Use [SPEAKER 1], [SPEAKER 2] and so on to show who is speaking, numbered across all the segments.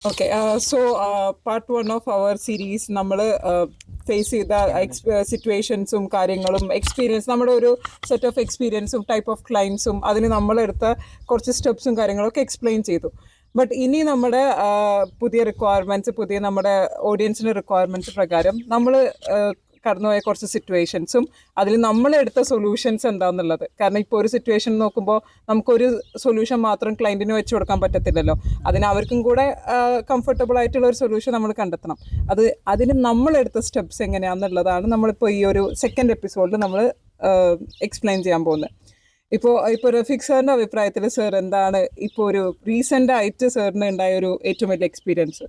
[SPEAKER 1] Okay, part one of our series, നമ്മൾ face ചെയ്ത സിറ്റുവേഷൻസും കാര്യങ്ങളും എക്സ്പീരിയൻസ്, നമ്മുടെ ഒരു സെറ്റ് ഓഫ് എക്സ്പീരിയൻസും ടൈപ്പ് ഓഫ് ക്ലയൻസും അതിന് നമ്മളെടുത്ത കുറച്ച് സ്റ്റെപ്സും കാര്യങ്ങളൊക്കെ എക്സ്പ്ലെയിൻ ചെയ്തു. ബട്ട് ഇനി നമ്മുടെ പുതിയ റിക്വയർമെൻറ്റ്സ്, പുതിയ നമ്മുടെ ഓഡിയൻസിൻ്റെ റിക്വയർമെൻറ്റ്സ് പ്രകാരം നമ്മൾ കടന്നുപോയ കുറച്ച് സിറ്റുവേഷൻസും അതിൽ നമ്മളെടുത്ത സൊല്യൂഷൻസ് എന്താണെന്നുള്ളത്. കാരണം ഇപ്പോൾ ഒരു സിറ്റുവേഷൻ നോക്കുമ്പോൾ നമുക്കൊരു സൊല്യൂഷൻ മാത്രം ക്ലയൻറ്റിന് വെച്ച് കൊടുക്കാൻ പറ്റത്തില്ലല്ലോ. അതിന് അവർക്കും കൂടെ കംഫർട്ടബിൾ ആയിട്ടുള്ള ഒരു സൊല്യൂഷൻ നമ്മൾ കണ്ടെത്തണം. അതിന് നമ്മളെടുത്ത സ്റ്റെപ്സ് എങ്ങനെയാണെന്നുള്ളതാണ് നമ്മളിപ്പോൾ ഈ ഒരു സെക്കൻഡ് എപ്പിസോഡിൽ നമ്മൾ എക്സ്പ്ലെയിൻ ചെയ്യാൻ പോകുന്നത്. ഇപ്പോൾ റഫീഖ് സാറിൻ്റെ അഭിപ്രായത്തിൽ സാർ എന്താണ് ഇപ്പോൾ ഒരു റീസെൻ്റ് ആയിട്ട് സാറിന് ഉണ്ടായ ഒരു ഏറ്റവും വലിയ എക്സ്പീരിയൻസ്?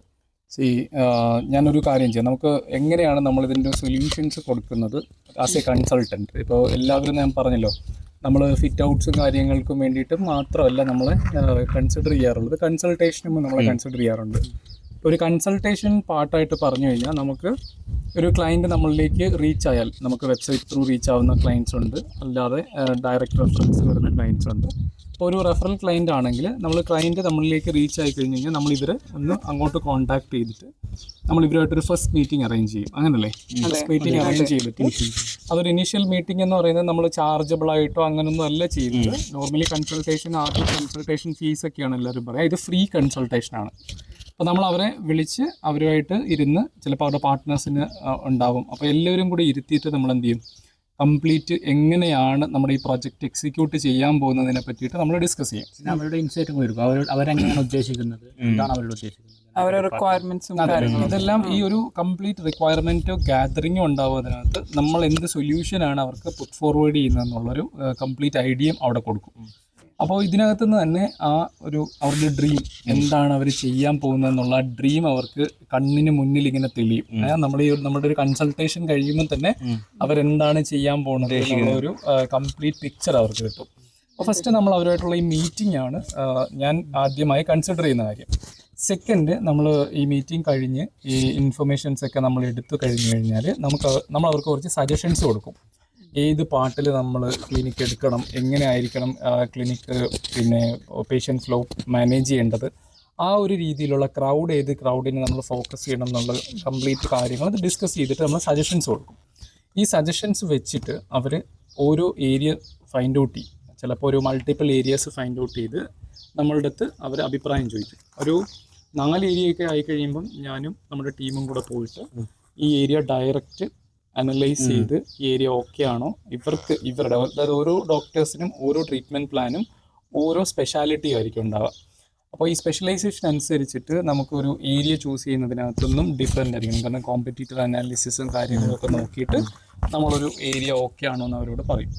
[SPEAKER 2] ഞാനൊരു കാര്യം ചെയ്യാം. നമുക്ക് എങ്ങനെയാണ് നമ്മളിതിൻ്റെ സൊല്യൂഷൻസ് കൊടുക്കുന്നത് ആസ് എ കൺസൾട്ടൻറ്റ്. ഇപ്പോൾ എല്ലാവരും ഞാൻ പറഞ്ഞല്ലോ, നമ്മൾ ഫിറ്റ് ഔട്ട്സും കാര്യങ്ങൾക്കും വേണ്ടിയിട്ട് മാത്രമല്ല നമ്മൾ കൺസിഡർ ചെയ്യാറുള്ളത്, കൺസൾട്ടേഷനും നമ്മൾ കൺസിഡർ ചെയ്യാറുണ്ട്. ഒരു കൺസൾട്ടേഷൻ പാർട്ടായിട്ട് പറഞ്ഞു കഴിഞ്ഞാൽ നമുക്ക് ഒരു ക്ലയൻറ്റ് നമ്മളിലേക്ക് റീച്ച് ആയാൽ, നമുക്ക് വെബ്സൈറ്റ് ത്രൂ റീച്ച് ആവുന്ന ക്ലയൻറ്റ്സ് ഉണ്ട്, അല്ലാതെ ഡയറക്റ്റ് റെഫറൻസ് വരുന്ന ക്ലയൻറ്റ്സ് ഉണ്ട്. ഇപ്പോൾ ഒരു റെഫറൽ ക്ലയൻറ്റ് ആണെങ്കിൽ ക്ലയൻറ്റ് നമ്മളിലേക്ക് റീച്ച് ആയി കഴിഞ്ഞ് കഴിഞ്ഞാൽ നമ്മളിവരെ ഒന്ന് അങ്ങോട്ട് കോൺടാക്ട് ചെയ്തിട്ട് നമ്മൾ ഇവരുമായിട്ടൊരു ഫസ്റ്റ് മീറ്റിംഗ് അറേഞ്ച് ചെയ്യും. അങ്ങനല്ലേ? ഫസ്റ്റ് മീറ്റിംഗ് അറേഞ്ച് ചെയ്തിട്ട് അതൊരു ഇനീഷ്യൽ മീറ്റിംഗ് എന്ന് പറയുന്നത് നമ്മൾ ചാർജബിൾ ആയിട്ടോ അങ്ങനൊന്നും അല്ല ചെയ്യുന്നത്. നോർമലി ആദ്യം കൺസൾട്ടേഷൻ ഫീസ് ഒക്കെയാണ് എല്ലാവരും പറയുക. ഇത് ഫ്രീ കൺസൾട്ടേഷനാണ്. അപ്പോൾ നമ്മൾ അവരെ വിളിച്ച് അവരുമായിട്ട് ഇരുന്ന്, ചിലപ്പോൾ അവരുടെ പാർട്ട്നേഴ്സിന് ഉണ്ടാവും, അപ്പോൾ എല്ലാവരും കൂടി ഇരുത്തിയിട്ട് നമ്മൾ എന്ത് ചെയ്യും, കംപ്ലീറ്റ് എങ്ങനെയാണ് നമ്മുടെ ഈ പ്രോജക്റ്റ് എക്സിക്യൂട്ട് ചെയ്യാൻ പോകുന്നതിനെ പറ്റിയിട്ട് നമ്മൾ ഡിസ്കസ് ചെയ്യും.
[SPEAKER 3] അവരുടെ ഇൻസൈറ്റും കൊടുക്കും, അവരെങ്ങനെയാണ് ഉദ്ദേശിക്കുന്നത്, എന്താണ് അവരുടെ ഉദ്ദേശിക്കുന്നത്,
[SPEAKER 1] അവരുടെ റിക്വയർമെന്റ്സും.
[SPEAKER 2] ഇതെല്ലാം ഈ ഒരു കംപ്ലീറ്റ് റിക്വയർമെൻറ്റ് ഗ്യാതറിങ്ങും ഉണ്ടാവും. അതിനകത്ത് നമ്മൾ എന്ത് സൊല്യൂഷനാണ് അവർക്ക് പുട്ട് ഫോർവേഡ് ചെയ്യുന്നതെന്നുള്ളൊരു കംപ്ലീറ്റ് ഐഡിയയും അവിടെ കൊടുക്കും. അപ്പോൾ ഇതിനകത്ത് നിന്ന് തന്നെ അവരുടെ ഡ്രീം എന്താണ് അവർ ചെയ്യാൻ പോകുന്നതെന്നുള്ള ഡ്രീം അവർക്ക് കണ്ണിന് മുന്നിൽ ഇങ്ങനെ തെളിയും. നമ്മുടെ ഒരു കൺസൾട്ടേഷൻ കഴിയുമ്പോൾ തന്നെ അവരെന്താണ് ചെയ്യാൻ പോകുന്നത് എന്നുള്ള ഒരു കംപ്ലീറ്റ് പിക്ചർ അവർക്ക് കിട്ടും. അപ്പോൾ ഫസ്റ്റ് നമ്മൾ അവരുമായിട്ടുള്ള ഈ മീറ്റിംഗ് ആണ് ഞാൻ ആദ്യമായി കൺസിഡർ ചെയ്യുന്ന കാര്യം. സെക്കൻഡ്, നമ്മൾ ഈ മീറ്റിംഗ് കഴിഞ്ഞ് ഈ ഇൻഫർമേഷൻസ് ഒക്കെ നമ്മൾ എടുത്തു കഴിഞ്ഞ് കഴിഞ്ഞാൽ നമ്മൾ അവർക്ക് കുറച്ച് സജഷൻസ് കൊടുക്കും. ഏത് പാർട്ടിൽ നമ്മൾ ക്ലിനിക്ക് എടുക്കണം, എങ്ങനെ ആയിരിക്കണം ക്ലിനിക്ക്, പിന്നെ പേഷ്യൻ്റ് ഫ്ലോ മാനേജ് ചെയ്യേണ്ടത്, ആ ഒരു രീതിയിലുള്ള ഏത് ക്രൗഡിനെ നമ്മൾ ഫോക്കസ് ചെയ്യണം എന്നുള്ള കംപ്ലീറ്റ് കാര്യങ്ങൾ ഡിസ്കസ് ചെയ്തിട്ട് നമ്മൾ സജഷൻസ് കൊടുക്കും. ഈ സജഷൻസ് വെച്ചിട്ട് അവർ ഓരോ ഏരിയ ഫൈൻഡ് ഔട്ട് ചെയ്യും. ചിലപ്പോൾ ഒരു മൾട്ടിപ്പിൾ ഏരിയാസ് ഫൈൻഡ് ഔട്ട് ചെയ്ത് നമ്മളുടെ അടുത്ത് അവർ അഭിപ്രായം ചോദിക്കും. ഒരു 4 ഏരിയയൊക്കെ ആയിക്കഴിയുമ്പം ഞാനും നമ്മുടെ ടീമും കൂടെ പോയിട്ട് ഈ ഏരിയ ഡയറക്റ്റ് അനലൈസ് ചെയ്ത് ഈ ഏരിയ ഓക്കെ ആണോ, ഇവരുടെ അതായത് ഓരോ ഡോക്ടേഴ്സിനും ഓരോ ട്രീറ്റ്മെൻറ്റ് പ്ലാനും ഓരോ സ്പെഷ്യാലിറ്റി ആയിരിക്കും ഉണ്ടാവുക. അപ്പോൾ ഈ സ്പെഷ്യലൈസേഷൻ അനുസരിച്ചിട്ട് നമുക്കൊരു ഏരിയ ചൂസ് ചെയ്യുന്നതിനകത്തൊന്നും ഡിഫറെൻ്റ് ആയിരിക്കും. കാരണം കോമ്പറ്റീറ്റീവ് അനാലിസിസും കാര്യങ്ങളൊക്കെ നോക്കിയിട്ട് നമ്മളൊരു ഏരിയ ഓക്കെ ആണോ എന്ന് അവരോട് പറയും.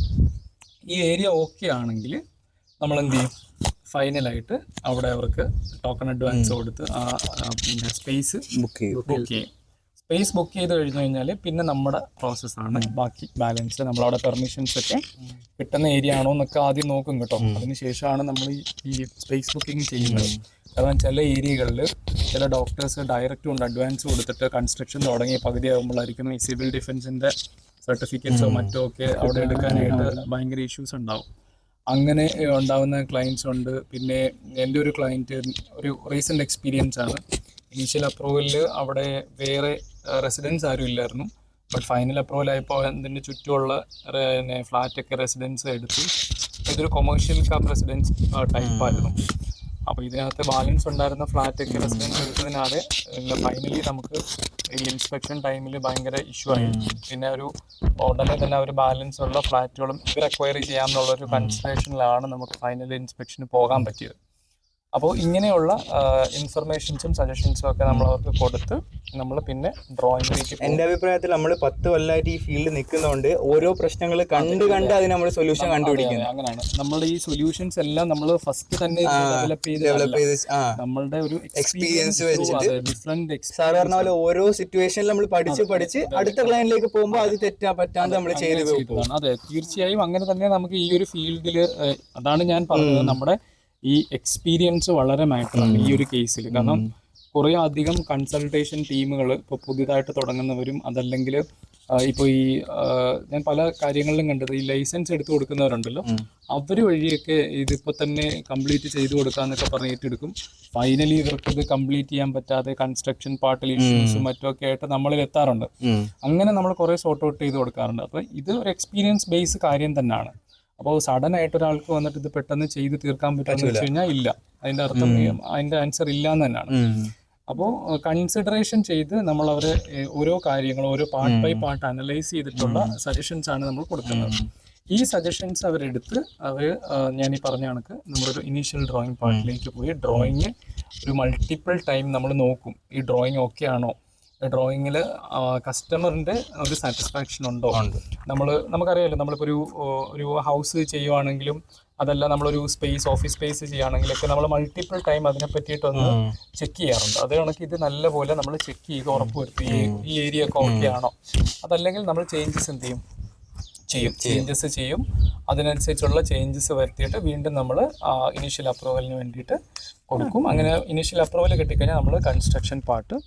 [SPEAKER 2] ഈ ഏരിയ ഓക്കെ ആണെങ്കിൽ നമ്മൾ എന്ത് ചെയ്യും, ഫൈനലായിട്ട് അവിടെ അവർക്ക് ടോക്കൺ അഡ്വാൻസ് കൊടുത്ത് പിന്നെ സ്പേസ് ബുക്ക് ചെയ്യും. സ്പേസ് ബുക്ക് ചെയ്ത് കഴിഞ്ഞ് കഴിഞ്ഞാൽ പിന്നെ നമ്മുടെ പ്രോസസ്സാണ് ബാക്കി ബാലൻസ്. നമ്മളവിടെ പെർമിഷൻസ് ഒക്കെ കിട്ടുന്ന ഏരിയ ആണോ എന്നൊക്കെ ആദ്യം നോക്കും കേട്ടോ. അതിനുശേഷമാണ് നമ്മൾ ഈ സ്പേസ് ബുക്കിംഗ് ചെയ്യുന്നത്. കാരണം ചില ഏരിയകളിൽ ചില ഡോക്ടേഴ്സ് ഡയറക്റ്റ് കൊണ്ട് അഡ്വാൻസ് കൊടുത്തിട്ട് കൺസ്ട്രക്ഷൻ തുടങ്ങിയ പകുതി ആകുമ്പോഴായിരിക്കും ഈ സിവിൽ ഡിഫൻസിൻ്റെ സർട്ടിഫിക്കറ്റ്സോ മറ്റോ ഒക്കെ അവിടെ എടുക്കാനായിട്ട് ഭയങ്കര ഇഷ്യൂസ് ഉണ്ടാവും. അങ്ങനെ ഉണ്ടാകുന്ന ക്ലയൻസ് ഉണ്ട്. പിന്നെ എൻ്റെ ഒരു ക്ലയൻറ്റ് ഒരു റീസെൻ്റ് എക്സ്പീരിയൻസ് ആണ്. ഇനീഷ്യൽ അപ്രൂവലിൽ അവിടെ വേറെ റെസിഡൻസ് ആരും ഇല്ലായിരുന്നു. ബട്ട് ഫൈനൽ അപ്രൂവൽ ആയപ്പോൾ അതിൻ്റെ ചുറ്റുമുള്ള ഫ്ലാറ്റൊക്കെ റെസിഡൻസ് എടുത്തു. ഇതൊരു കൊമേഴ്ഷ്യൽ കം റെസിഡൻസ് ടൈപ്പായിരുന്നു. അപ്പോൾ ഇതിനകത്ത് ബാലൻസ് ഉണ്ടായിരുന്ന ഫ്ലാറ്റൊക്കെ റെസിഡൻസ് എടുത്തതിനാലെ ഫൈനലി നമുക്ക് ഈ ഇൻസ്പെക്ഷൻ ടൈമിൽ ഭയങ്കര ഇഷ്യൂ ആയി. പിന്നെ ഉടനെ തന്നെ ഒരു ബാലൻസ് ഉള്ള ഫ്ലാറ്റുകളും ഇവർ അക്വയർ ചെയ്യാമെന്നുള്ളൊരു കൺസിഡറേഷനിലാണ് നമുക്ക് ഫൈനൽ ഇൻസ്പെക്ഷന് പോകാൻ പറ്റിയത്. അപ്പോൾ ഇങ്ങനെയുള്ള ഇൻഫർമേഷൻസും സജഷൻസും ഒക്കെ നമ്മൾ അവർക്ക് കൊടുത്ത് നമ്മൾ പിന്നെ ഡ്രോയിങ്ങിലേക്ക്.
[SPEAKER 4] എൻ്റെ അഭിപ്രായത്തിൽ നമ്മൾ 10 കൊല്ലമായിട്ട് ഈ ഫീൽഡിൽ നിൽക്കുന്നതുകൊണ്ട് ഓരോ പ്രശ്നങ്ങൾ കണ്ട് അതിന് നമ്മൾ സൊല്യൂഷൻ കണ്ടുപിടിക്കുന്നത്.
[SPEAKER 2] അങ്ങനെയാണ് നമ്മുടെ ഈ സൊല്യൂഷൻസ് എല്ലാം നമ്മൾ ഫസ്റ്റ് തന്നെ ഡെവലപ്പ് ചെയ്ത് നമ്മളുടെ ഒരു എക്സ്പീരിയൻസ് വെച്ചിട്ട്
[SPEAKER 4] ഡിഫറെന്റ് സാധാരണ പോലെ ഓരോ സിറ്റുവേഷനിൽ നമ്മൾ പഠിച്ച് അടുത്ത ക്ലയന്റിലേക്ക് പോകുമ്പോൾ അത് പറ്റാതെ നമ്മൾ ചെയ്ത് പോകും.
[SPEAKER 2] അതെ, തീർച്ചയായും അങ്ങനെ തന്നെ. നമുക്ക് ഈ ഒരു ഫീൽഡിൽ അതാണ് ഞാൻ പറഞ്ഞത്, നമ്മുടെ ഈ എക്സ്പീരിയൻസ് വളരെ മാറ്ററാണ് ഈ ഒരു കേസിൽ. കാരണം കുറേ അധികം കൺസൾട്ടേഷൻ ടീമുകൾ ഇപ്പോൾ പുതിയതായിട്ട് തുടങ്ങുന്നവരും അതല്ലെങ്കിൽ ഇപ്പോൾ ഈ ഞാൻ പല കാര്യങ്ങളിലും കണ്ടത് ഈ ലൈസൻസ് എടുത്തു കൊടുക്കുന്നവരുണ്ടല്ലോ, അവർ വഴിയൊക്കെ ഇതിപ്പോൾ തന്നെ കംപ്ലീറ്റ് ചെയ്തു കൊടുക്കാന്നൊക്കെ പറഞ്ഞ് ഏറ്റെടുക്കും. ഫൈനലി ഇവർക്ക് ഇത് കംപ്ലീറ്റ് ചെയ്യാൻ പറ്റാതെ കൺസ്ട്രക്ഷൻ പാർട്ടിൽ ഇഷ്യൂസും മറ്റുമൊക്കെ ആയിട്ട് നമ്മളിൽ എത്താറുണ്ട്. അങ്ങനെ നമ്മൾ കുറേ സോർട്ട് ഔട്ട് ചെയ്ത് കൊടുക്കാറുണ്ട്. അപ്പോൾ ഇത് ഒരു എക്സ്പീരിയൻസ് ബേസ് കാര്യം തന്നെയാണ്. അപ്പോൾ സഡൻ ആയിട്ട് ഒരാൾക്ക് വന്നിട്ട് ഇത് പെട്ടെന്ന് ചെയ്ത് തീർക്കാൻ പറ്റുമെന്ന് വെച്ച് കഴിഞ്ഞാൽ ഇല്ല. അതിൻ്റെ അർത്ഥം അതിൻ്റെ ആൻസർ ഇല്ല എന്ന് തന്നെയാണ്. അപ്പോൾ കൺസിഡറേഷൻ ചെയ്ത് നമ്മൾ അവരെ ഓരോ കാര്യങ്ങളും ഓരോ പാർട്ട് ബൈ പാർട്ട് അനലൈസ് ചെയ്തിട്ടുള്ള സജഷൻസ് ആണ് നമ്മൾ കൊടുക്കുന്നത്. ഈ സജഷൻസ് അവരെടുത്ത് ഞാൻ ഈ പറഞ്ഞ കണക്ക് നമ്മളൊരു ഇനീഷ്യൽ ഡ്രോയിങ് പാർട്ടിലേക്ക് പോയി ഡ്രോയിങ് ഒരു മൾട്ടിപ്പിൾ ടൈം നമ്മൾ നോക്കും. ഈ ഡ്രോയിങ് ഓക്കെ ആണോ, ഡ്രോയിങ്ങിൽ കസ്റ്റമറിൻ്റെ ഒരു സാറ്റിസ്ഫാക്ഷൻ ഉണ്ടോ. നമുക്കറിയാമല്ലോ, നമ്മളിപ്പോൾ ഒരു ഹൗസ് ചെയ്യുവാണെങ്കിലും അതല്ല നമ്മളൊരു ഓഫീസ് സ്പേസ് ചെയ്യുകയാണെങ്കിലൊക്കെ നമ്മൾ മൾട്ടിപ്പിൾ ടൈം അതിനെ പറ്റിയിട്ടൊന്ന് ചെക്ക് ചെയ്യാറുണ്ട്. അത് കണക്ക് ഇത് നല്ലപോലെ നമ്മൾ ചെക്ക് ചെയ്ത് ഉറപ്പ് വരുത്തി ഈ ഏരിയ ഒക്കെ ഓക്കെ ആണോ. അതല്ലെങ്കിൽ നമ്മൾ ചേഞ്ചസ് എന്ത് ചെയ്യും, അതിനനുസരിച്ചുള്ള ചേഞ്ചസ് വരുത്തിയിട്ട് വീണ്ടും നമ്മൾ ഇനീഷ്യൽ അപ്രൂവലിന് വേണ്ടിയിട്ട് കൊടുക്കും. അങ്ങനെ ഇനീഷ്യൽ അപ്രൂവൽ കിട്ടിക്കഴിഞ്ഞാൽ നമ്മൾ കൺസ്ട്രക്ഷൻ പാർട്ട്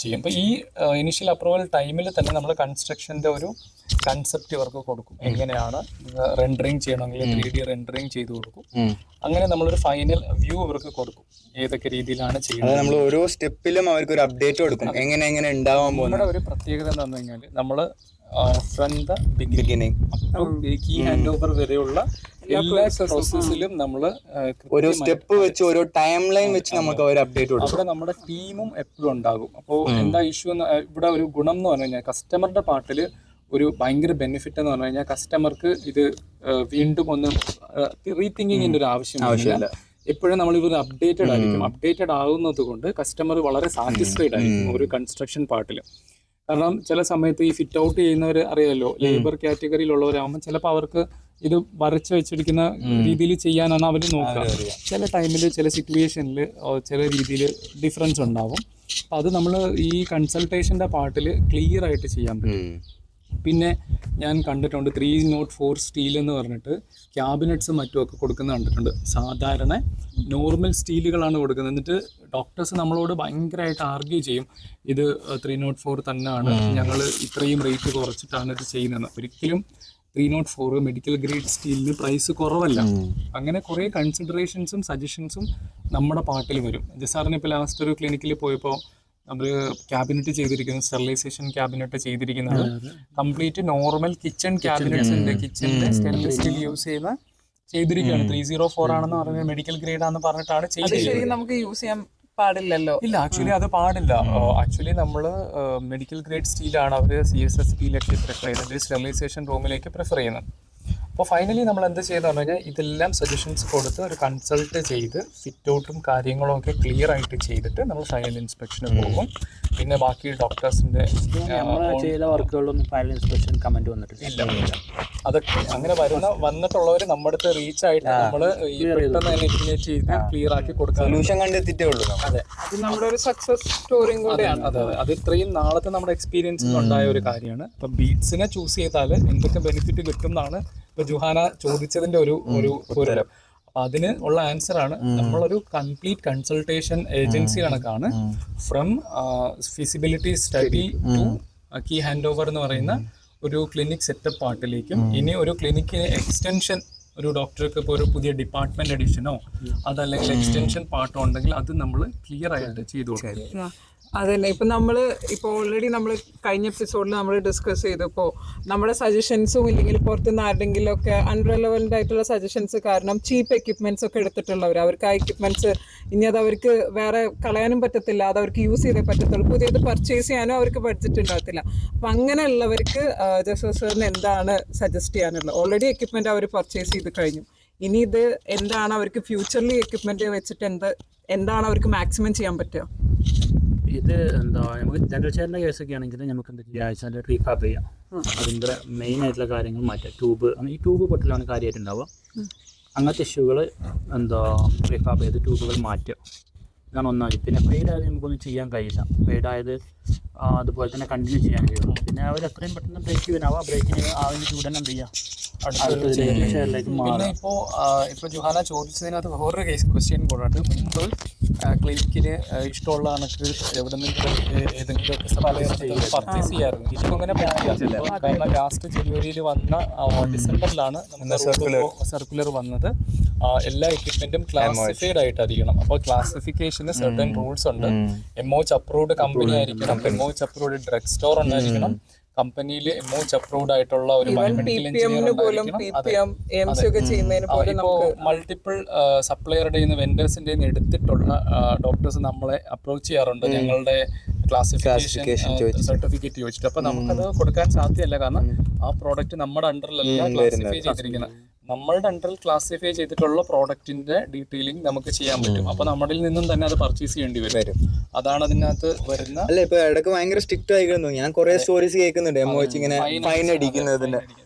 [SPEAKER 2] ചെയ്യും. അപ്പോൾ ഈ ഇനീഷ്യൽ അപ്രൂവൽ ടൈമിൽ തന്നെ നമ്മൾ കൺസ്ട്രക്ഷൻ്റെ ഒരു കൺസെപ്റ്റ് ഇവർക്ക് കൊടുക്കും. എങ്ങനെയാണ് റെൻഡറിങ് ചെയ്യണമെങ്കിൽ 3D റെൻഡറിങ് ചെയ്ത് കൊടുക്കും. അങ്ങനെ നമ്മളൊരു ഫൈനൽ വ്യൂ ഇവർക്ക് കൊടുക്കും, ഏതൊക്കെ രീതിയിലാണ് ചെയ്യുന്നത്.
[SPEAKER 4] നമ്മൾ ഓരോ സ്റ്റെപ്പിലും അവർക്ക് ഒരു അപ്ഡേറ്റ് കൊടുക്കും, എങ്ങനെ ഉണ്ടാവാൻ പോകുന്നത്.
[SPEAKER 2] ഒരു പ്രത്യേകത എന്താണെന്ന് കഴിഞ്ഞാൽ നമ്മൾ from the beginning key hand over വരെയുള്ള എല്ലാ പ്രോസസ്സിലും നമ്മൾ
[SPEAKER 4] ഓരോ സ്റ്റെപ്പ് വെച്ച് ഓരോ ടൈം ലൈൻ വെച്ച് നമുക്ക് ഒരു അപ്ഡേറ്റ് കൊടുക്കും.
[SPEAKER 2] അവിടെ നമ്മുടെ ടീമും എപ്പോഴും ഉണ്ടാകും. അപ്പോൾ എന്താ ഇഷ്യൂ എന്ന് ഇവിടെ ഒരു ഗുണം എന്ന് പറഞ്ഞു കഴിഞ്ഞാൽ കസ്റ്റമറുടെ പാർട്ടിൽ ഒരു ഭയങ്കര ബെനിഫിറ്റ് എന്ന് പറഞ്ഞു കഴിഞ്ഞാൽ കസ്റ്റമർക്ക് ഇത് വീണ്ടും ഒന്ന് റീതിങ്കിങ്ങിൻ്റെ ഒരു ആവശ്യമില്ല. എപ്പോഴും നമ്മളിവർ അപ്ഡേറ്റഡ് ആയിരിക്കും. അപ്ഡേറ്റഡ് ആകുന്നത് കൊണ്ട് കസ്റ്റമർ വളരെ സാറ്റിസ്ഫൈഡ് ആയിരിക്കും ഒരു കൺസ്ട്രക്ഷൻ പാർട്ടിൽ. കാരണം ചില സമയത്ത് ഈ ഫിറ്റ് ഔട്ട് ചെയ്യുന്നവർ അറിയാമല്ലോ, ലേബർ കാറ്റഗറിയിലുള്ളവരാകുമ്പോൾ ചിലപ്പോൾ അവർക്ക് ഇത് വരച്ച് വെച്ചിരിക്കുന്ന രീതിയിൽ ചെയ്യാനാണ് അവർ നോക്കുക. ചില ടൈമിൽ ചില സിറ്റുവേഷനിൽ ചില രീതിയിൽ ഡിഫറൻസ് ഉണ്ടാവും. അപ്പം അത് നമ്മൾ ഈ കൺസൾട്ടേഷൻ്റെ പാർട്ടിൽ ക്ലിയർ ആയിട്ട് ചെയ്യാൻ പറ്റും. പിന്നെ ഞാൻ കണ്ടിട്ടുണ്ട് 304 സ്റ്റീൽ എന്ന് പറഞ്ഞിട്ട് ക്യാബിനറ്റ്സും മറ്റുമൊക്കെ കൊടുക്കുന്നത് കണ്ടിട്ടുണ്ട്. സാധാരണ നോർമൽ സ്റ്റീലുകളാണ് കൊടുക്കുന്നത്. എന്നിട്ട് ഡോക്ടേഴ്സ് നമ്മളോട് ഭയങ്കരമായിട്ട് ആർഗ്യൂ ചെയ്യും, ഇത് 304 തന്നെയാണ്, ഞങ്ങൾ ഇത്രയും റേറ്റ് കുറച്ചിട്ടാണ് ഇത് ചെയ്യുന്നത്. ഒരിക്കലും 304 മെഡിക്കൽ ഗ്രേഡ് സ്റ്റീലിന് പ്രൈസ് കുറവല്ല. അങ്ങനെ കുറേ കൺസിഡറേഷൻസും സജഷൻസും നമ്മുടെ പാർട്ടിൽ വരും. ജസാറിന് ഇപ്പോൾ ലാസ്റ്റ് ഒരു ക്ലിനിക്കിൽ പോയപ്പോൾ നമ്മൾ ക്യാബിനറ്റ് ചെയ്തിരിക്കുന്നത്, സ്റ്റെറിലൈസേഷൻ ക്യാബിനറ്റ് ചെയ്തിരിക്കുന്നത് കംപ്ലീറ്റ് നോർമൽ കിച്ചൺ ക്യാബിനറ്റ്സിന്റെ കിച്ചണിന്റെ സ്റ്റെയിൻലെസ് സ്റ്റീൽ യൂസ് ചെയ്തിരിക്കുകയാണ്. 304 ആണെന്ന് പറഞ്ഞാൽ മെഡിക്കൽ ഗ്രേഡ് ആണെന്ന് പറഞ്ഞിട്ടാണ് ചെയ്തിരിക്കുന്നത്.
[SPEAKER 1] നമുക്ക് യൂസ് ചെയ്യാൻ പാടില്ലല്ലോ.
[SPEAKER 2] ഇല്ല, ആക്ച്വലി അത് പാടില്ല. ആക്ച്വലി നമ്മൾ മെഡിക്കൽ ഗ്രേഡ് സ്റ്റീലാണ് അവർ CSSP-യിലൊക്കെ പ്രിഫർ ചെയ്യുന്നത്, സ്റ്റെറിലൈസേഷൻ റൂമിലേക്ക് പ്രിഫർ ചെയ്യുന്നത്. അപ്പോൾ ഫൈനലി നമ്മൾ എന്ത് ചെയ്യുന്നത് പറഞ്ഞു കഴിഞ്ഞാൽ ഇതെല്ലാം സജഷൻസ് കൊടുത്ത് ഒരു കൺസൾട്ട് ചെയ്ത് ഫിറ്റ് ഔട്ടും കാര്യങ്ങളും ഒക്കെ ക്ലിയർ ആയിട്ട് ചെയ്തിട്ട് നമ്മൾ ഫൈനൽ ഇൻസ്പെക്ഷന് പോകും. പിന്നെ ബാക്കി ഡോക്ടേഴ്സിന്റെ
[SPEAKER 3] ചെയ്ത വർക്കുകളൊന്നും ഫൈനൽ ഇൻസ്പെക്ഷൻ കമന്റ് വന്നിട്ടില്ല.
[SPEAKER 2] ഇല്ല, അതൊക്കെ അങ്ങനെ വന്നിട്ടുള്ളവർ നമ്മുടെ അടുത്ത് റീച്ച് ആയിട്ട് നമ്മൾ പെട്ടെന്ന് തന്നെ എലിമിനേറ്റ് ചെയ്ത് ക്ലിയർ ആക്കി കൊടുക്കാൻ
[SPEAKER 4] സൊല്യൂഷൻ കണ്ടെത്തിയിട്ടേ ഉള്ളൂ.
[SPEAKER 2] അതെ,
[SPEAKER 1] നമ്മുടെ ഒരു സക്സസ് സ്റ്റോറിയും കൂടെയാണ്.
[SPEAKER 2] അതെ, അത് ഇത്രയും നാളത്തെ നമ്മുടെ എക്സ്പീരിയൻസിൽ ഉണ്ടായ ഒരു കാര്യമാണ്. ഇപ്പൊ ബീറ്റ്സിനെ ചൂസ് ചെയ്താൽ എന്തൊക്കെ ബെനിഫിറ്റ് കിട്ടും എന്നാണ് ഇപ്പൊ ജുഹാന ചോദിച്ചതിന്റെ ഒരു ഉത്തരം. അപ്പൊ അതിന് ഉള്ള ആൻസർ ആണ്, നമ്മളൊരു കംപ്ലീറ്റ് കൺസൾട്ടേഷൻ ഏജൻസി കണക്കാണ്. From feasibility study to key hand over എന്ന് പറയുന്ന ഒരു ക്ലിനിക് സെറ്റപ്പ് പാർട്ടിലേക്കും ഇനി ഒരു ക്ലിനിക്കിന് എക്സ്റ്റൻഷൻ, ഒരു ഡോക്ടർക്ക് ഇപ്പോൾ ഒരു പുതിയ ഡിപ്പാർട്ട്മെന്റ് അഡീഷനോ അതല്ലെങ്കിൽ എക്സ്റ്റൻഷൻ പാർട്ടോ ഉണ്ടെങ്കിൽ അത് നമ്മൾ ക്ലിയർ ആയിട്ട് ചെയ്തു കൊടുക്കുക.
[SPEAKER 1] അതന്നെ, ഇപ്പം ഓൾറെഡി നമ്മൾ കഴിഞ്ഞ എപ്പിസോഡിൽ നമ്മൾ ഡിസ്കസ് ചെയ്തപ്പോൾ നമ്മുടെ സജഷൻസും ഇല്ലെങ്കിൽ പുറത്തുനിന്ന് ആരുടെങ്കിലും ഒക്കെ അൺറെലവൻ്റ് ആയിട്ടുള്ള സജഷൻസ് കാരണം ചീപ്പ് എക്യുപ്മെൻറ്റ്സ് ഒക്കെ എടുത്തിട്ടുള്ളവർ, അവർക്ക് ആ എക്യുപ്മെൻറ്റ്സ് ഇനി അത് അവർക്ക് വേറെ കളയാനും പറ്റത്തില്ല, അത് അവർക്ക് യൂസ് ചെയ്തേ പറ്റത്തുള്ളൂ, പുതിയത് പർച്ചേസ് ചെയ്യാനോ അവർക്ക് ബഡ്ജറ്റ് ഉണ്ടാകത്തില്ല. അപ്പം അങ്ങനെയുള്ളവർക്ക് ജസോ സാറിന് എന്താണ് സജസ്റ്റ് ചെയ്യാനുള്ളത്? ഓൾറെഡി എക്യുപ്മെൻറ്റ് അവർ പർച്ചേസ് ചെയ്ത് കഴിഞ്ഞു, ഇനി ഇത് എന്താണ് അവർക്ക് ഫ്യൂച്ചറിൽ എക്യുപ്മെൻറ്റ് വെച്ചിട്ട് എന്താണ് അവർക്ക് മാക്സിമം ചെയ്യാൻ പറ്റുക?
[SPEAKER 3] ഇത് നമുക്ക് ജനറൽ ചെയറിൻ്റെ കേസൊക്കെ ആണെങ്കിൽ നമുക്ക് എന്താ ചെയ്യുക, റീഫാബ് ചെയ്യാം. അതിൻ്റെ മെയിൻ ആയിട്ടുള്ള കാര്യങ്ങൾ മാറ്റാം. ഈ ട്യൂബ് പൊട്ടലാണ് കാര്യമായിട്ടുണ്ടാവുക. അങ്ങനത്തെ ഇഷ്യൂകൾ റീഫാബ് ചെയ്ത് ട്യൂബുകൾ മാറ്റുക. ഇതാണ് ഒന്നാമത്. പിന്നെ പെയ്ഡ് ആയത് നമുക്കൊന്നും ചെയ്യാൻ കഴിയില്ല. പെയ്ഡ് ആയത് അതുപോലെ തന്നെ കണ്ടിന്യൂ ചെയ്യാൻ കഴിയുള്ളൂ. പിന്നെ അവർ എത്രയും പെട്ടെന്ന് ബ്രേക്ക് ചെയ്യാനാവും. ആ ബ്രേക്കിന് ആവിന് ചൂടനെ എന്ത് ചെയ്യുക,
[SPEAKER 2] പിന്നെ ഇപ്പോൾ ജുഹാന ചോദിച്ചതിനകത്ത് വേറൊരു ക്വസ്റ്റ്യൻ കൂടെ മുമ്പ് ക്ലിനിക്കിന് ഇഷ്ടമുള്ള കണക്ക് എവിടെ നിന്നെങ്കിലും ഏതെങ്കിലും പർച്ചേസ് ചെയ്യാറുണ്ട്. ഇപ്പോൾ അങ്ങനെ പറ്റില്ല. കാരണം ലാസ്റ്റ് ജനുവരിയിൽ വന്ന ഡിസംബറിലാണ് സർക്കുലർ വന്നത്. എല്ലാ എക്യുപ്മെന്റും ക്ലാസിഫൈഡ് ആയിട്ടായിരിക്കണം. അപ്പോൾ ക്ലാസിഫിക്കേഷന് സർട്ടൻ റൂൾസ് ഉണ്ട്. MOH അപ്രൂവ്ഡ് കമ്പനി ആയിരിക്കണം, MOH അപ്രൂവ്ഡ് ഡ്രഗ് സ്റ്റോർ ഉണ്ടായിരിക്കണം, കമ്പനിയിൽ MOH അപ്രൂവ്ഡ് ആയിട്ടുള്ള ഒരു ബയോമെഡിക്കൽ എഞ്ചിനീയർ മൾട്ടിപ്പിൾ സപ്ലയറുടെ വെൻഡേഴ്സിന്റെ എടുത്തിട്ടുള്ള ഡോക്ടേഴ്സ് നമ്മളെ അപ്രോച്ച് ചെയ്യാറുണ്ട് ഞങ്ങളുടെ ക്ലാസിഫിക്കേഷൻ സർട്ടിഫിക്കറ്റ് ചോദിച്ചിട്ട്. അപ്പൊ നമുക്കത് കൊടുക്കാൻ സാധ്യമല്ല. കാരണം ആ പ്രോഡക്റ്റ് നമ്മുടെ അണ്ടറിലല്ല ക്ലാസിഫൈ ചെയ്തിരിക്കുന്നത്. നമ്മളുടെ അണ്ടറിൽ ക്ലാസിഫൈ ചെയ്തിട്ടുള്ള പ്രോഡക്റ്റിന്റെ ഡീറ്റെയിലിംഗ് നമുക്ക് ചെയ്യാൻ പറ്റും. അപ്പൊ നമ്മളിൽ നിന്നും തന്നെ അത് പർച്ചേസ് ചെയ്യേണ്ടി വരും. അതാണ് അതിനകത്ത് വരുന്ന.
[SPEAKER 4] അല്ല, ഇപ്പൊ ഇടയ്ക്ക് ഭയങ്കര സ്ട്രിക്റ്റ് ആയിരുന്നു. ഞാൻ കുറെ സ്റ്റോറീസ് കേൾക്കുന്നുണ്ട് MOH ഇങ്ങനെ ഫൈൻ അടിക്കുന്നതിന്റെ.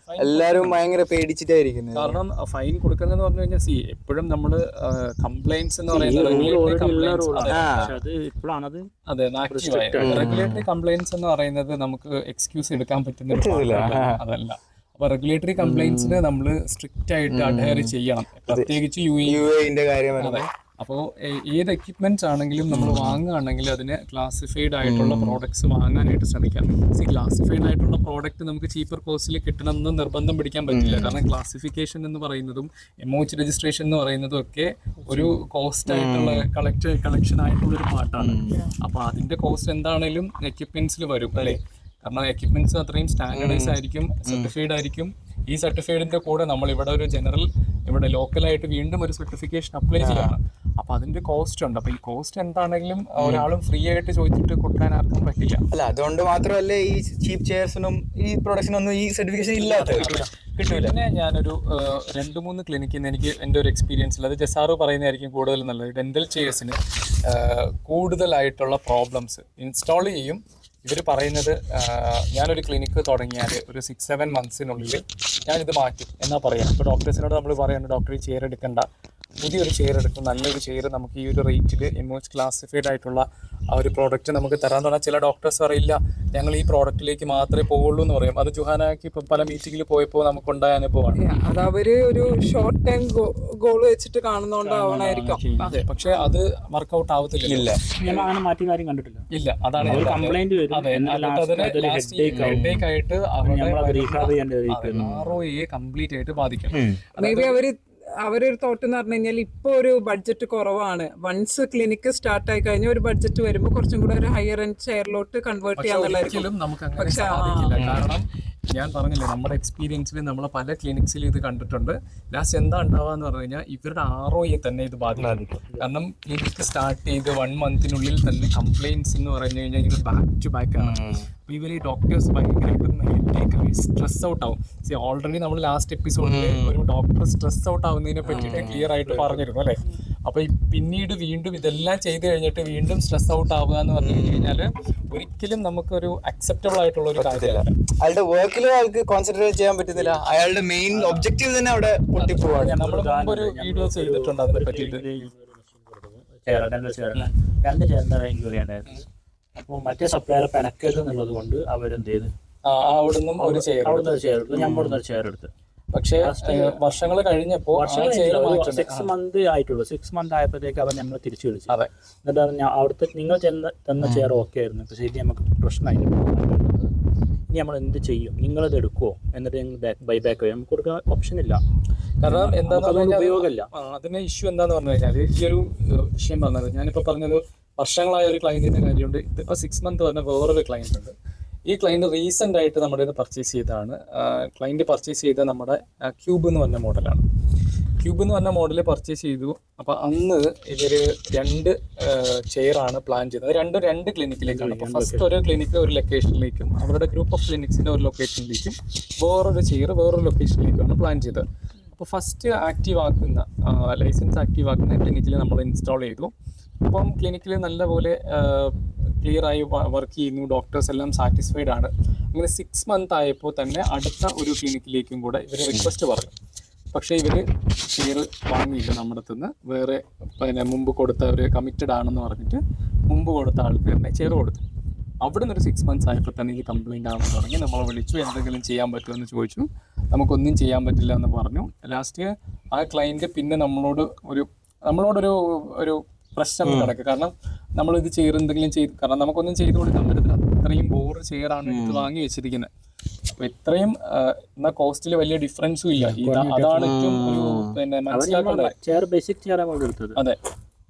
[SPEAKER 4] എല്ലാരും ഭയങ്കര പേടിച്ചിട്ടായിരിക്കുന്നത്.
[SPEAKER 2] കാരണം ഫൈൻ കൊടുക്കുന്നതെന്ന് പറഞ്ഞു കഴിഞ്ഞാൽ എപ്പോഴും നമ്മള് കംപ്ലൈന്റ്സ് എന്ന് പറയുന്നത് റെഗുലേറ്ററി കംപ്ലൈന്റ്സ് എന്ന് പറയുന്നത് നമുക്ക് എക്സ്ക്യൂസ് എടുക്കാൻ പറ്റുന്ന അതല്ല. അപ്പൊ റെഗുലേറ്ററി കംപ്ലൈന്റ്സിന് നമ്മൾ സ്ട്രിക്റ്റ് ആയിട്ട് അഡ്ഹയർ ചെയ്യണം. പ്രത്യേകിച്ച് UAE കാര്യമാണ്. അപ്പോൾ ഏത് എക്യുപ്മെന്റ്സ് ആണെങ്കിലും നമ്മൾ വാങ്ങുകയാണെങ്കിൽ അതിന് ക്ലാസിഫൈഡ് ആയിട്ടുള്ള പ്രോഡക്ട്സ് വാങ്ങാനായിട്ട് ശ്രമിക്കാം. ക്ലാസിഫൈഡ് ആയിട്ടുള്ള പ്രോഡക്റ്റ് നമുക്ക് ചീപ്പർ കോസ്റ്റിൽ കിട്ടണമെന്ന് നിർബന്ധം പിടിക്കാൻ പറ്റില്ല. കാരണം ക്ലാസിഫിക്കേഷൻ എന്ന് പറയുന്നതും MOH രജിസ്ട്രേഷൻ എന്ന് പറയുന്നതും ഒക്കെ ഒരു കോസ്റ്റ് ആയിട്ടുള്ള കളക്ഷൻ ആയിട്ടുള്ള ഒരു പാർട്ടാണ്. അപ്പോൾ അതിന്റെ കോസ്റ്റ് എന്താണേലും എക്യുപ്മെന്റ്സിൽ വരും അല്ലേ. കാരണം എക്യുപ്മെന്റ്സ് അത്രയും സ്റ്റാൻഡേർഡൈസ് ആയിരിക്കും, സർട്ടിഫൈഡ് ആയിരിക്കും. ഈ സർട്ടിഫൈഡിന്റെ കൂടെ നമ്മൾ ഇവിടെ ലോക്കലായിട്ട് വീണ്ടും ഒരു സർട്ടിഫിക്കേഷൻ അപ്ലൈ ചെയ്യണം. അപ്പൊ അതിന്റെ കോസ്റ്റ് ഉണ്ട്. അപ്പൊ ഈ കോസ്റ്റ് എന്താണെങ്കിലും ഒരാളും ഫ്രീ ആയിട്ട് ചോദിച്ചിട്ട് കൊടുക്കാൻ ആർക്കും പറ്റില്ല.
[SPEAKER 4] അല്ല, അതുകൊണ്ട് മാത്രമല്ല ഈ ചീപ്പ് ചെയർസിനും ഈ പ്രൊഡക്ഷനൊന്നും ഈ സർട്ടിഫിക്കേഷൻ ഇല്ലാത്ത
[SPEAKER 2] കിട്ടില്ല. പിന്നെ ഞാനൊരു 2-3 ക്ലിനിക്കിൽ നിന്ന് എനിക്ക് എൻ്റെ ഒരു എക്സ്പീരിയൻസിൽ, അത് ജസാറു പറയുന്നതായിരിക്കും കൂടുതൽ നല്ലത്, ഡെന്റൽ ചെയർസിന് കൂടുതലായിട്ടുള്ള പ്രോബ്ലംസ് ഇൻസ്റ്റാൾ ചെയ്യും. ഇവർ പറയുന്നത് ഞാനൊരു ക്ലിനിക്ക് തുടങ്ങിയാൽ ഒരു 6-7 മന്ത്സിനുള്ളിൽ ഞാനിത് മാറ്റും എന്നാ പറയാം. ഇപ്പോൾ ഡോക്ടേഴ്സിനോട് നമ്മൾ പറയുന്നത് ഡോക്ടർ ഈ ചെയർ എടുക്കണ്ട, പുതിയൊരു ചെയർ എടുക്കും, നല്ലൊരു ചെയർ നമുക്ക് ഈ ഒരു റേറ്റിൽ MOH ക്ലാസിഫൈഡ് ആയിട്ടുള്ള ആ ഒരു പ്രോഡക്റ്റ് നമുക്ക് തരാൻ തുടങ്ങാൻ. ചില ഡോക്ടേഴ്സ് പറയില്ല, ഞങ്ങൾ ഈ പ്രോഡക്റ്റിലേക്ക് മാത്രമേ പോകുള്ളൂ എന്ന് പറയും. അത് ജുഹാനയ്ക്ക് ഇപ്പം പല മീറ്റിങ്ങിൽ പോയപ്പോൾ നമുക്കുണ്ടായ അനുഭവമാണ്.
[SPEAKER 1] അത് അവര് ഒരു ഷോർട്ട് ടൈം ഗോൾ വെച്ചിട്ട് കാണുന്നോണ്ടാവണായിരിക്കും.
[SPEAKER 2] അതെ, പക്ഷെ അത് വർക്ക്ഔട്ട് ആവത്തില്ല.
[SPEAKER 3] മാറ്റി കാര്യം കണ്ടിട്ടില്ല.
[SPEAKER 2] ഇല്ല, അതാണ്
[SPEAKER 3] കംപ്ലൈന്റ്
[SPEAKER 2] ഹെഡേക്ക് ആയിട്ട് ROA കംപ്ലീറ്റ് ആയിട്ട് ബാധിക്കും.
[SPEAKER 1] മേ ബി അവരൊരു തോട്ട് എന്ന് പറഞ്ഞു കഴിഞ്ഞാൽ ഇപ്പോൾ ഒരു ബഡ്ജറ്റ് കുറവാണ്. വൺസ് ക്ലിനിക്ക് സ്റ്റാർട്ട് ആയി കഴിഞ്ഞാൽ ഒരു ബഡ്ജറ്റ് വരുമ്പോൾ കുറച്ചും കൂടെ ഒരു ഹയർ എൻഡ് ചെയറിലോട്ട് കൺവേർട്ട് ചെയ്യാന്നുള്ളതായിരിക്കും.
[SPEAKER 2] പക്ഷെ കാരണം ഞാൻ പറഞ്ഞില്ലേ, നമ്മുടെ എക്സ്പീരിയൻസിൽ നമ്മൾ പല ക്ലിനിക്സിൽ ഇത് കണ്ടിട്ടുണ്ട്. ലാസ്റ്റ് എന്താ ഉണ്ടാവുക എന്ന് പറഞ്ഞു കഴിഞ്ഞാൽ ഇവരുടെ ROA തന്നെ ഇത് ബാധിക്കും. കാരണം ക്ലിനിക്ക് സ്റ്റാർട്ട് ചെയ്ത് 1 മന്തിനുള്ളിൽ തന്നെ കംപ്ലൈൻറ്റ്സ് എന്ന് പറഞ്ഞു കഴിഞ്ഞാൽ ഇത് ബാക്ക് ടു ബാക്ക് ആണ്. അപ്പോൾ ഇവർ ഈ ഡോക്ടേഴ്സ് ഭയങ്കരമായിട്ടും സ്ട്രെസ് ഔട്ട് ആവും. ഓൾറെഡി നമ്മൾ ലാസ്റ്റ് എപ്പിസോഡിൽ ഒരു ഡോക്ടർ സ്ട്രെസ് ഔട്ട് ആവുന്നതിനെ പറ്റിയിട്ട് ക്ലിയർ ആയിട്ട് പറഞ്ഞിരുന്നു അല്ലേ. അപ്പോൾ പിന്നീട് വീണ്ടും ഇതെല്ലാം ചെയ്ത് കഴിഞ്ഞിട്ട് വീണ്ടും സ്ട്രെസ് ഔട്ട് ആവുക എന്ന് പറഞ്ഞു കഴിഞ്ഞാൽ ഒരിക്കലും നമുക്കൊരു അക്സെപ്റ്റബിൾ ആയിട്ടുള്ള ഒരു കാര്യമല്ല.
[SPEAKER 4] അയാളുടെ വർക്കിലും ആൾക്ക് കോൺസെൻട്രേറ്റ് ചെയ്യാൻ പറ്റുന്നില്ല. അയാളുടെ മെയിൻ ഒബ്ജക്റ്റീവ് തന്നെ അവിടെ പൊട്ടിപ്പോവാണ്.
[SPEAKER 2] നമ്മൾ മുമ്പ് ഒരു വീഡിയോ ചെയ്തിട്ടുണ്ട് അതിനെ പറ്റിയിട്ട്.
[SPEAKER 3] രണ്ട് ചേർന്ന ഇൻക്വയറി ഉണ്ടായിരുന്നു. അപ്പോൾ മറ്റേ സപ്ലയർ പിണക്കരുത് എന്നുള്ളത് കൊണ്ട് അവരെന്ത് ചെയ്ത്
[SPEAKER 2] അവിടുന്ന് ഒരു ചെയർ
[SPEAKER 3] എടുത്തു, ഞമ്മടുന്ന് ഒരു ചെയർ എടുത്ത്.
[SPEAKER 2] പക്ഷേ വർഷങ്ങൾ കഴിഞ്ഞപ്പോൾ
[SPEAKER 3] 6 മന്ത് ആയിട്ടുള്ളൂ. 6 മന്ത് ആയപ്പോഴത്തേക്ക് അവർ നമ്മൾ തിരിച്ചു വിളിച്ചു. എന്നിട്ട് അവിടുത്തെ നിങ്ങൾ തന്ന ചെയർ ഓക്കെ ആയിരുന്നു, പക്ഷേ ഇത് നമുക്ക് പ്രശ്നമായില്ല. ഇനി നമ്മൾ എന്ത് ചെയ്യും, നിങ്ങളത് എടുക്കുമോ, എന്നിട്ട് ഞങ്ങൾ ബൈബാക്ക് ചെയ്യും, നമുക്ക് കൊടുക്കാൻ ഓപ്ഷൻ ഇല്ല.
[SPEAKER 2] കാരണം എന്താണെന്ന്
[SPEAKER 3] ഉപയോഗമില്ല.
[SPEAKER 2] അതിന് ഇഷ്യൂ എന്താന്ന് പറഞ്ഞു കഴിഞ്ഞാൽ ഈ ഒരു വിഷയം പറഞ്ഞത് ഞാനിപ്പോൾ പറഞ്ഞത് വർഷങ്ങളായ ഒരു ക്ലയൻറ്റിൻ്റെ കാര്യമുണ്ട്. ഇതിപ്പോൾ 6 മന്ത് പറഞ്ഞ വേറൊരു ക്ലയൻറ്റ് ഉണ്ട്. ഈ ക്ലയൻറ്റ് റീസെൻ്റ് ആയിട്ട് നമ്മുടെ ഇത് പർച്ചേസ് ചെയ്തതാണ്. ക്ലയൻറ്റ് പർച്ചേസ് ചെയ്ത നമ്മുടെ ക്യൂബ് എന്ന് പറഞ്ഞ മോഡലാണ്. ക്യൂബ് എന്ന് പറഞ്ഞ മോഡൽ പർച്ചേസ് ചെയ്തു. അപ്പോൾ അന്ന് ഇവർ 2 ചെയറാണ് പ്ലാൻ ചെയ്തത്. രണ്ട് ക്ലിനിക്കിലേക്കാണ്. അപ്പോൾ ഫസ്റ്റ് ഒരു ക്ലിനിക്ക് ഒരു ലൊക്കേഷനിലേക്കും അവരുടെ ഗ്രൂപ്പ് ഓഫ് ക്ലിനിക്സിൻ്റെ ഒരു ലൊക്കേഷനിലേക്കും വേറൊരു ചെയർ വേറൊരു ലൊക്കേഷനിലേക്കാണ് പ്ലാൻ ചെയ്തത്. അപ്പോൾ ഫസ്റ്റ് ലൈസൻസ് ആക്റ്റീവ് ആക്കുന്ന ക്ലിനിക്കിൽ നമ്മൾ ഇൻസ്റ്റാൾ ചെയ്തു. അപ്പം ക്ലിനിക്കിൽ നല്ലപോലെ ക്ലിയറായി വർക്ക് ചെയ്യുന്നു, ഡോക്ടേഴ്സ് എല്ലാം സാറ്റിസ്ഫൈഡ് ആണ്. അങ്ങനെ 6 മന്ത് ആയപ്പോൾ തന്നെ അടുത്ത ഒരു ക്ലിനിക്കിലേക്കും കൂടെ ഇവർ റിക്വസ്റ്റ് പറഞ്ഞു. പക്ഷേ ഇവർ ഷെയർ വാങ്ങിയില്ല നമ്മുടെ അടുത്തുനിന്ന്. വേറെ പിന്നെ മുമ്പ് കൊടുത്തവർ കമ്മിറ്റഡ് ആണെന്ന് പറഞ്ഞിട്ട് മുമ്പ് കൊടുത്ത ആൾക്ക് തന്നെ ഷെയർ കൊടുത്തു. അവിടെ നിന്നൊരു 6 months ആയപ്പോൾ തന്നെ ഇത് കംപ്ലയിൻ്റ് ആണെന്ന് തുടങ്ങി. നമ്മളെ വിളിച്ചു, എന്തെങ്കിലും ചെയ്യാൻ പറ്റുമെന്ന് ചോദിച്ചു. നമുക്കൊന്നും ചെയ്യാൻ പറ്റില്ല എന്ന് പറഞ്ഞു. ലാസ്റ്റ് ആ ക്ലയൻറ്റ് പിന്നെ നമ്മളോടൊരു ഒരു പ്രശ്നം കിടക്കുക. കാരണം നമ്മളിത് എന്തെങ്കിലും ചെയ്ത്, കാരണം നമുക്കൊന്നും ചെയ്ത് കൊടുക്കാൻ പറ്റത്തില്ല. അത്രയും ബോർ ചെയറാണ് ഇത് വാങ്ങി വെച്ചിരിക്കുന്നത്. അപ്പോൾ ഇത്രയും എന്നാൽ കോസ്റ്റിൽ വലിയ ഡിഫറൻസും ഇല്ല. അതാണ് ഏറ്റവും ഒരു പിന്നെ മനസ്സിലാക്കേണ്ടത്.
[SPEAKER 3] ചെയർ ബേസിക് ചെയറാണ് എടുത്തത്.
[SPEAKER 2] അതെ,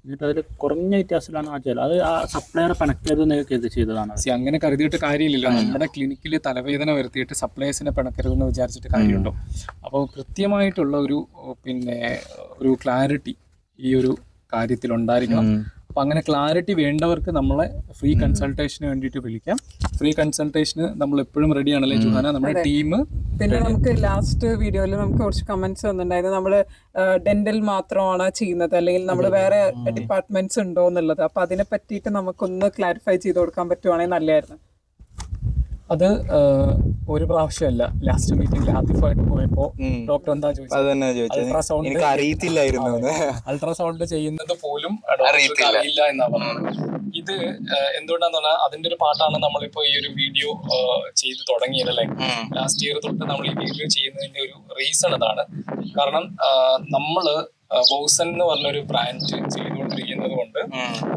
[SPEAKER 3] എന്നിട്ട് അതിൽ കുറഞ്ഞ വ്യത്യാസത്തിലാണ് ആ ചെയർ. അത് ആ സപ്ലയറെ പിണക്കിയത് നിങ്ങൾക്ക് ചെയ്തതാണ്.
[SPEAKER 2] അങ്ങനെ കരുതിയിട്ട് കാര്യമില്ലല്ലോ. നമ്മുടെ ക്ലിനിക്കിൽ തലവേദന വരുത്തിയിട്ട് സപ്ലയേഴ്സിനെ പിണക്കരുതെന്ന് വിചാരിച്ചിട്ട് കാര്യമുണ്ടോ? അപ്പോൾ കൃത്യമായിട്ടുള്ള ഒരു ക്ലാരിറ്റി ഈ ഒരു കാര്യത്തിൽ ഉണ്ടായിരിക്കണം. അപ്പം അങ്ങനെ ക്ലാരിറ്റി വേണ്ടവർക്ക് നമ്മളെ ഫ്രീ കൺസൾട്ടേഷന് വേണ്ടിയിട്ട് വിളിക്കാം. ഫ്രീ കൺസൾട്ടേഷന് നമ്മൾ എപ്പോഴും റെഡി ആണല്ലേ ജുഹാന, നമ്മുടെ ടീം.
[SPEAKER 1] പിന്നെ നമുക്ക് ലാസ്റ്റ് വീഡിയോയിൽ നമുക്ക് കുറച്ച് കമന്റ്സ് വന്നിട്ടുണ്ടായിരുന്നു, നമ്മൾ ഡെന്റൽ മാത്രമാണ് ചെയ്യുന്നത് അല്ലെങ്കിൽ നമ്മൾ വേറെ ഡിപ്പാർട്ട്മെന്റ്സ് ഉണ്ടോ എന്നുള്ളത്. അപ്പൊ അതിനെ പറ്റിയിട്ട് നമുക്കൊന്ന് ക്ലാരിഫൈ ചെയ്ത് കൊടുക്കാൻ പറ്റുവാണെങ്കിൽ നല്ലതായിരുന്നു.
[SPEAKER 2] അത് ഒരു പ്രാവശ്യമല്ല, ലാസ്റ്റ് മീറ്റിംഗിൽ ആദ്യമായിട്ട് പോയപ്പോൾ ഡോക്ടർ എന്താ ചോദിച്ചത്, അൾട്രാസൗണ്ട് ചെയ്യുന്നത് പോലും അറിയില്ല എന്നാ പറഞ്ഞത്. ഇത് എന്തുകൊണ്ടാന്ന് പറഞ്ഞാൽ അതിന്റെ ഒരു പാട്ടാണ് നമ്മളിപ്പോ ഈ ഒരു വീഡിയോ ചെയ്ത് തുടങ്ങിയതല്ലേ. ലാസ്റ്റ് ഇയർ തൊട്ട് നമ്മൾ ഈ വീഡിയോ ചെയ്യുന്നതിന്റെ ഒരു റീസൺ അതാണ്. കാരണം നമ്മള് വോസൻ എന്ന് പറഞ്ഞൊരു ബ്രാൻഡ് ചെയ്തുകൊണ്ടിരിക്കുന്നത് കൊണ്ട്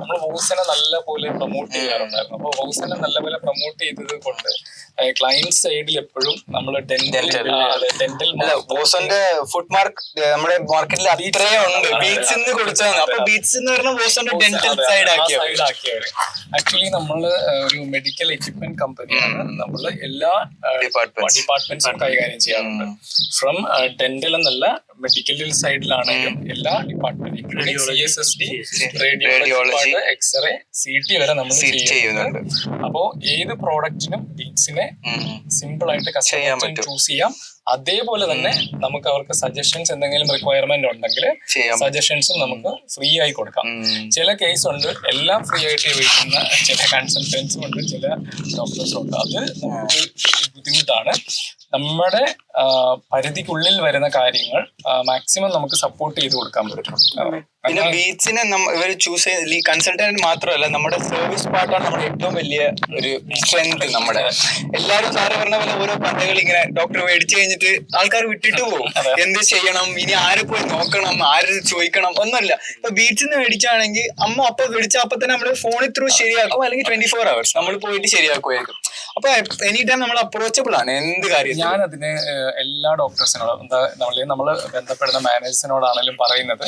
[SPEAKER 2] നമ്മൾ വോസനെ നല്ല പോലെ പ്രൊമോട്ട് ചെയ്യാറുണ്ടായിരുന്നു. അപ്പോൾ വോസനെ നല്ലപോലെ പ്രൊമോട്ട് ചെയ്തത് കൊണ്ട് ക്ലയന്റ് സൈഡിൽ എപ്പോഴും നമ്മൾ ഡെന്റൽ
[SPEAKER 4] വോസന്റെ ഫുഡ് മാർക്ക് നമ്മുടെ മാർക്കറ്റിൽ അത്രയും ഉണ്ട്. ബീറ്റ്സ് എന്ന് കൊടുത്താണ്. അപ്പൊ ബീറ്റ്സ് എന്ന് പറഞ്ഞാൽ വോസന്റെ ഡെന്റൽ സൈഡ്
[SPEAKER 2] ആക്കിയവര്. ആക്ച്വലി നമ്മള് ഒരു മെഡിക്കൽ എക്യുപ്മെന്റ് കമ്പനിയാണ്. നമ്മൾ എല്ലാ ഡിപ്പാർട്ട്മെന്റ്സും കൈകാര്യം ചെയ്യാറുണ്ട്. ഫ്രം ഡെന്റൽ എന്നല്ല, മെഡിക്കൽ സൈഡിലാണെങ്കിലും എല്ലാ ഡിപ്പാർട്ട്മെന്റും CSSD, റേഡിയോളജി, എക്സ്റേ, CT വരെ നമ്മൾ ചെയ്യുന്നുണ്ട്. അപ്പോ ഏത് പ്രോഡക്റ്റിനും ബീറ്റ്സിനെ സിമ്പിൾ ആയിട്ട് കസ്റ്റമർ ചൂസ് ചെയ്യാം. അതേപോലെ തന്നെ നമുക്ക് അവർക്ക് സജഷൻസ് എന്തെങ്കിലും റിക്വയർമെന്റ് ഉണ്ടെങ്കിൽ സജഷൻസും നമുക്ക് ഫ്രീ ആയി കൊടുക്കാം. ചില കേസ് ഉണ്ട് എല്ലാം ഫ്രീ ആയിട്ട് ചോദിക്കുന്ന ചില കൺസൾട്ടൻസും ഉണ്ട്, ചില ഡോക്ടേഴ്സും ഉണ്ട്. അത് നമുക്ക് ബുദ്ധിമുട്ടാണ്. നമ്മുടെ പരിധിക്കുള്ളിൽ വരുന്ന കാര്യങ്ങൾ മാക്സിമം നമുക്ക് സപ്പോർട്ട് ചെയ്ത് കൊടുക്കാൻ പറ്റും.
[SPEAKER 4] പിന്നെ ബീറ്റ്സിനെ ഇവർ ചൂസ് ചെയ്ത് ഈ കൺസൾട്ടന്റ് മാത്രമല്ല, നമ്മുടെ സർവീസ് പാർട്ടാണ് നമ്മുടെ ഏറ്റവും വലിയ ഒരു സ്ട്രെങ്ത്. നമ്മുടെ എല്ലാവരും സാറ് പറഞ്ഞ പോലെ ഓരോ പദ്ധതികൾ ഇങ്ങനെ ഡോക്ടർ മേടിച്ചു കഴിഞ്ഞിട്ട് ആൾക്കാർ വിട്ടിട്ട് പോകും. എന്ത് ചെയ്യണം, ഇനി ആരെ പോയി നോക്കണം, ആര് ചോദിക്കണം ഒന്നുമില്ല. ഇപ്പൊ ബീറ്റ്സിന്ന് മേടിച്ചാണെങ്കിൽ അമ്മ അപ്പൊ മേടിച്ചാൽ അപ്പൊ തന്നെ നമ്മുടെ ഫോണിൽ ത്രൂ ശരിയാക്കും, അല്ലെങ്കിൽ 24 hours നമ്മൾ പോയിട്ട് ശരിയാക്കുമായിരിക്കും. അപ്പൊ എനി ടൈം നമ്മൾ അപ്രോച്ചബിൾ ആണ് എന്ത് കാര്യം.
[SPEAKER 2] ഞാൻ അതിന് എല്ലാ ഡോക്ടേഴ്സിനോടും നമ്മൾ ബന്ധപ്പെടുന്ന മാനേജേഴ്സിനോടാണെങ്കിലും പറയുന്നത്,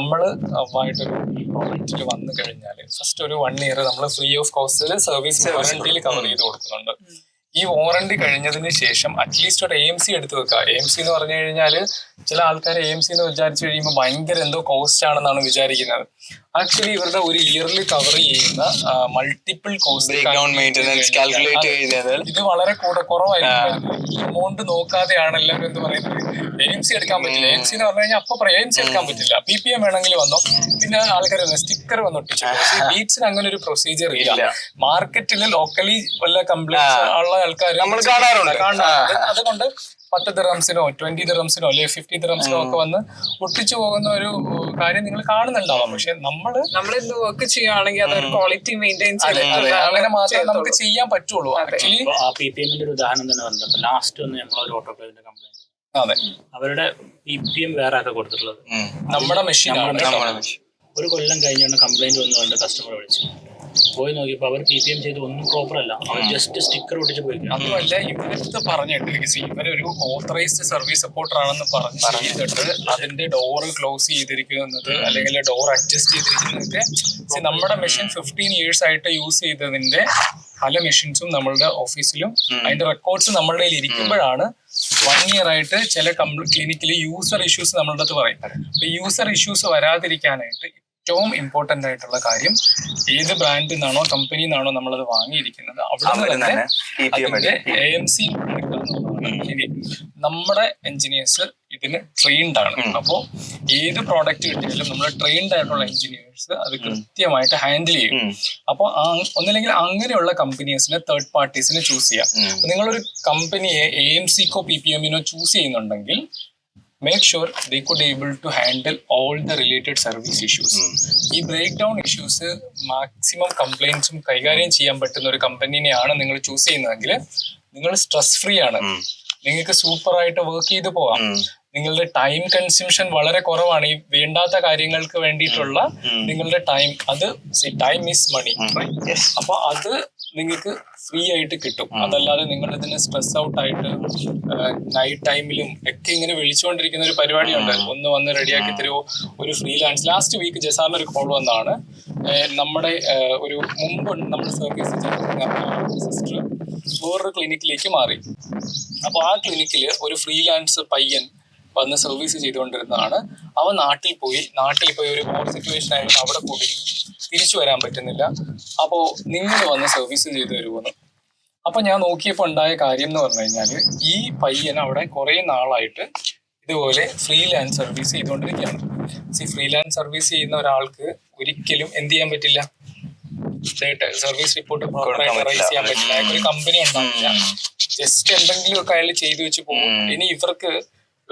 [SPEAKER 2] നമ്മളായിട്ടൊരു പ്രോജക്റ്റിൽ വന്നു കഴിഞ്ഞാൽ ഫസ്റ്റ് ഒരു 1 year നമ്മൾ ഫ്രീ ഓഫ് കോസ്റ്റ് സർവീസ് വാറണ്ടിയിൽ കവർ ചെയ്ത് കൊടുക്കുന്നുണ്ട്. ഈ വാറണ്ടി കഴിഞ്ഞതിന് ശേഷം അറ്റ്ലീസ്റ്റ് ഒരു AMC എടുത്ത് വെക്കുക. AMC എന്ന് പറഞ്ഞു കഴിഞ്ഞാൽ ചില ആൾക്കാർ AMC എന്ന് വിചാരിച്ചു കഴിയുമ്പോൾ ഭയങ്കര എന്തോ കോസ്റ്റ് ആണെന്നാണ് വിചാരിക്കുന്നത്. ആക്ച്വലി ഇവരുടെ ഒരു ഇയർലി കവർ ചെയ്യുന്ന മൾട്ടിപ്പിൾ കോസ്റ്റ് ഇത് വളരെ കുറവായിരിക്കും. ഈ എമൗണ്ട് നോക്കാതെയാണ് എല്ലാവരും എന്ത് പറയുന്നത്, AMC എടുക്കാൻ പറ്റില്ല. AMC എന്ന് പറഞ്ഞു കഴിഞ്ഞാൽ അപ്പൊ പറയാം AMC എടുക്കാൻ പറ്റില്ല, PPM വേണമെങ്കിൽ വന്നോ. പിന്നെ ആൾക്കാർ സ്റ്റിക്കർ വന്നൊട്ടിച്ചു. ബീറ്റ്സിന് അങ്ങനെ ഒരു പ്രൊസീജിയർ ഇല്ല. മാർക്കറ്റിൽ ലോക്കലി വല്ല കംപ്ലൈൻസ് ഉള്ള ആൾക്കാർ നമ്മൾ കാണാറുണ്ട്. അതുകൊണ്ട് 10 dirhamsനോ 20 dirhamsനോ അല്ലെങ്കിൽ 50 dirhamsനോ ഒക്കെ വന്ന് ഒട്ടിച്ചു പോകുന്ന ഒരു കാര്യം നിങ്ങൾ കാണുന്നുണ്ടാവാം. പക്ഷെ നമ്മള്
[SPEAKER 1] വർക്ക് ചെയ്യുകയാണെങ്കിൽ അതൊരു ക്വാളിറ്റി മെയിൻറ്റെയിൻ
[SPEAKER 2] അങ്ങനെ മാത്രമേ നമുക്ക് ചെയ്യാൻ പറ്റുള്ളൂ. ആക്ച്വലി
[SPEAKER 3] PPMന്റെ ഒരു ഉദാഹരണം തന്നെ വന്നത് ലാസ്റ്റ് ഒന്ന് നമ്മളൊരു ഓട്ടോക്ലേവിന്റെ കംപ്ലൈന്റ്,
[SPEAKER 2] അതെ,
[SPEAKER 3] അവരുടെ PPM വേറെ ഒക്കെ കൊടുത്തിട്ടുള്ളത്
[SPEAKER 2] നമ്മുടെ മെഷീനാണ്.
[SPEAKER 3] ഒരു കൊല്ലം കഴിഞ്ഞാണ് കംപ്ലൈന്റ് വന്നുകൊണ്ട് കസ്റ്റമർ വിളിച്ചു പോയി നോക്കിയപ്പോൾ അവർ PPM ചെയ്ത് ഒന്നും പ്രോപ്പർ അല്ല, അവർ ജസ്റ്റ് സ്റ്റിക്കർ ഒട്ടിച്ച് പോയി.
[SPEAKER 2] അതുമല്ല, ഇവരടുത്ത് പറഞ്ഞിട്ട് ഇവരൊരു ഓത്തറൈസ്ഡ് സർവീസ് സപ്പോർട്ടർ ആണെന്ന് പറഞ്ഞ് ചെയ്തിട്ട് അതിന്റെ ഡോറ് ക്ലോസ് ചെയ്തിരിക്കുന്നത് അല്ലെങ്കിൽ ഡോർ അഡ്ജസ്റ്റ് ചെയ്തിരിക്കുന്നതൊക്കെ നമ്മുടെ മെഷീൻ 15 years ആയിട്ട് യൂസ് ചെയ്തതിന്റെ പല മെഷീൻസും നമ്മളുടെ ഓഫീസിലും അതിന്റെ റെക്കോർഡ്സ് നമ്മളുടെ കയ്യിൽ ഇരിക്കുമ്പോഴാണ് 1 year ആയിട്ട് ചില ക്ലിനിക്കിൽ യൂസർ ഇഷ്യൂസ് നമ്മളുടെ അടുത്ത് പറയും. അപ്പൊ യൂസർ ഇഷ്യൂസ് വരാതിരിക്കാനായിട്ട് ഏറ്റവും ഇമ്പോർട്ടന്റ് ആയിട്ടുള്ള കാര്യം ഏത് ബ്രാൻഡിൽ നിന്നാണോ കമ്പനിയിൽ നിന്നാണോ നമ്മളത് വാങ്ങിയിരിക്കുന്നത് അവിടെ തന്നെ അതിന്റെ AMC നമ്മുടെ എഞ്ചിനീയേഴ്സ് ഇതിന് ട്രെയിൻഡ് ആണ്. അപ്പോൾ ഏത് പ്രോഡക്റ്റ് കിട്ടിയാലും നമ്മൾ ട്രെയിൻഡ് ആയിട്ടുള്ള എഞ്ചിനീയേഴ്സ് അത് കൃത്യമായിട്ട് ഹാൻഡിൽ ചെയ്യും. അപ്പോൾ ഒന്നില്ലെങ്കിൽ അങ്ങനെയുള്ള കമ്പനീസിനെ തേർഡ് പാർട്ടീസിനെ ചൂസ് ചെയ്യാം. നിങ്ങളൊരു കമ്പനിയെ AMCക്കോ PPMനോ ചൂസ് ചെയ്യുന്നുണ്ടെങ്കിൽ make sure they could able to handle all the related service issues. ഈ ബ്രേക്ക് ഡൗൺ ഇഷ്യൂസ് മാക്സിമം കംപ്ലൈൻസും കൈകാര്യം ചെയ്യാൻ പറ്റുന്ന ഒരു കമ്പനിനെയാണ് നിങ്ങൾ ചൂസ് ചെയ്യുന്നതെങ്കിൽ നിങ്ങൾ സ്ട്രെസ് ഫ്രീ ആണ്, നിങ്ങൾക്ക് സൂപ്പർ ആയിട്ട് വർക്ക് ചെയ്ത് പോവാം. നിങ്ങളുടെ ടൈം കൺസ്യൂഷൻ വളരെ കുറവാണ്. ഈ വേണ്ടാത്ത കാര്യങ്ങൾക്ക് വേണ്ടിയിട്ടുള്ള നിങ്ങളുടെ ടൈം, അത് ടൈം ഈസ് മണി. അപ്പൊ അത് നിങ്ങൾക്ക് ഫ്രീ ആയിട്ട് കിട്ടും. അതല്ലാതെ നിങ്ങൾ ഇതിന് സ്ട്രെസ് ഔട്ട് ആയിട്ട് നൈറ്റ് ടൈമിലും ഒക്കെ ഇങ്ങനെ വിളിച്ചുകൊണ്ടിരിക്കുന്ന ഒരു പരിപാടിയുണ്ട്. ഒന്ന് വന്ന് റെഡിയാക്കി തരുമോ, ഒരു ഫ്രീലാൻസ്. ലാസ്റ്റ് വീക്ക് ജസാറിന് ഒരു കോൾ വന്നതാണ്. നമ്മുടെ ഒരു മുമ്പ് നമ്മൾ സർവീസ് ചെയ്തിരുന്ന സിസ്റ്റർ വേറൊരു ക്ലിനിക്കിലേക്ക് മാറി. അപ്പോൾ ആ ക്ലിനിക്കിൽ ഒരു ഫ്രീലാൻസ് പയ്യൻ വന്ന് സർവീസ് ചെയ്തുകൊണ്ടിരുന്നതാണ്. അവൻ നാട്ടിൽ പോയി ഒരു ഓർ സിറ്റുവേഷൻ ആയിട്ട് അവിടെ കുടുങ്ങി, തിരിച്ചു വരാൻ പറ്റുന്നില്ല. അപ്പോൾ നിങ്ങൾ വന്ന് സർവീസ് ചെയ്തു തരുമെന്ന്. അപ്പൊ ഞാൻ നോക്കിയപ്പോൾ ഉണ്ടായ കാര്യം എന്ന് പറഞ്ഞു കഴിഞ്ഞാൽ, ഈ പയ്യൻ അവിടെ കുറെ നാളായിട്ട് ഇതുപോലെ ഫ്രീലാൻസ് സർവീസ് ചെയ്തുകൊണ്ടിരിക്കുകയാണ്. ഫ്രീലാൻസ് സർവീസ് ചെയ്യുന്ന ഒരാൾക്ക് ഒരിക്കലും എന്ത് ചെയ്യാൻ പറ്റില്ല, സർവീസ് റിപ്പോർട്ട് പ്രോപ്പറായിട്ട് റൈസ് ചെയ്യാൻ പറ്റില്ല. ഒരു കമ്പനി ഉണ്ടാവില്ല. ജസ്റ്റ് എന്തെങ്കിലും ഒക്കെ അയാൾ ചെയ്തു വെച്ച് പോകും. ഇനി ഇവർക്ക്